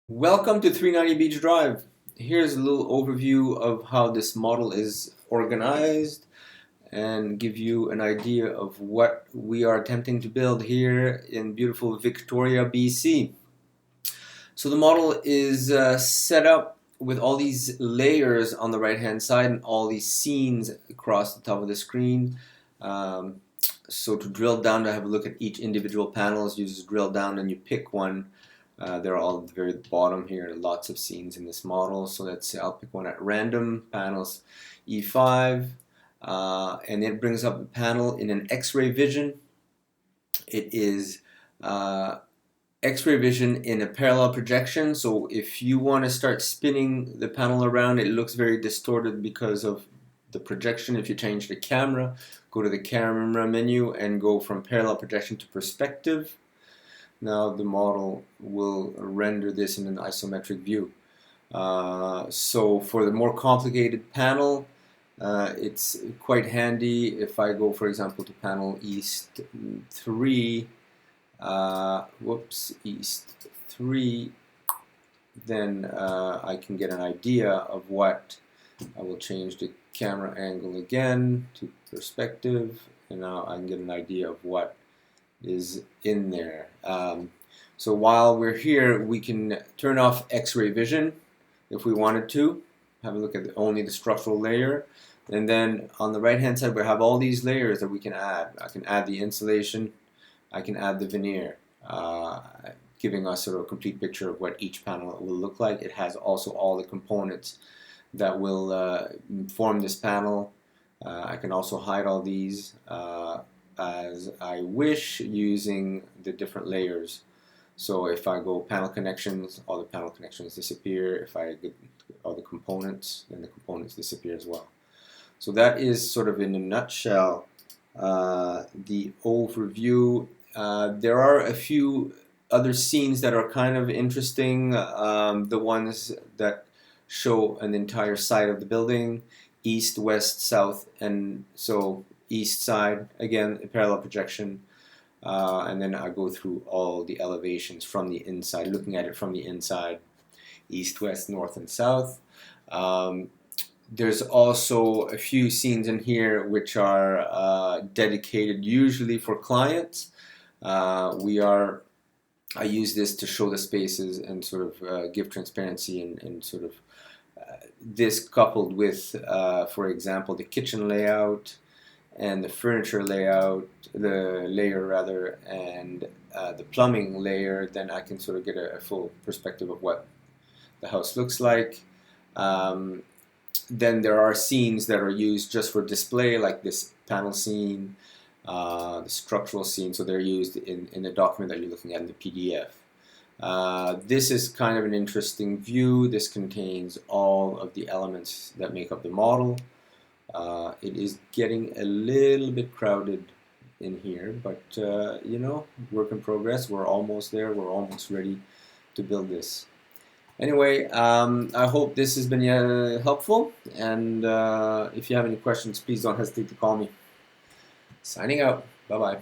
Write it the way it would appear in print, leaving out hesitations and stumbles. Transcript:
Welcome to 390 Beach Drive. Here's a little overview of how this model is organized and give you an idea of what we are attempting to build here in beautiful Victoria, BC. So the model is set up with all these layers on the right hand side and all these scenes across the top of the screen. So to drill down to have a look at each individual panels, you just drill down and you pick one. They're all at the very bottom here. Lots of scenes in this model. So I'll pick one at random, panels E5, and it brings up a panel in an X-ray vision. It is X-ray vision in a parallel projection. So if you want to start spinning the panel around, it looks very distorted because of the projection. If you change the camera, go to the camera menu and go from parallel projection to perspective. Now the model will render this in an isometric view. So for the more complicated panel, it's quite handy if I go, for example, to panel East 3, East 3, then I can get an idea of what. I will change the camera angle again to perspective, and now I can get an idea of what is in there. So while we're here, we can turn off X-ray vision if we wanted to. Have a look at only the structural layer. And then on the right hand side, we have all these layers that we can add. I can add the insulation. I can add the veneer, giving us sort of a complete picture of what each panel will look like. It has also all the components that will form this panel. I can also hide all these as I wish using the different layers. So if I go panel connections, all the panel connections disappear. If I get all the components, then the components disappear as well. So that is sort of in a nutshell the overview. There are a few other scenes that are kind of interesting. The ones that show an entire side of the building, east, west, south, and so east side, again, a parallel projection, and then I go through all the elevations from the inside, looking at it from the inside, east, west, north, and south. There's also a few scenes in here which are dedicated usually for clients. I use this to show the spaces and sort of give transparency and sort of this coupled with, for example, the kitchen layout and the furniture layout, the layer rather, and the plumbing layer, then I can sort of get a full perspective of what the house looks like. Then there are scenes that are used just for display, like this panel scene, the structural scene, so they're used in the document that you're looking at in the PDF. This is kind of an interesting view. This contains all of the elements that make up the model. It is getting a little bit crowded in here, but you know, work in progress. We're almost there. We're almost ready to build this. Anyway, I hope this has been helpful, and if you have any questions, please don't hesitate to call me. Signing out. Bye-bye.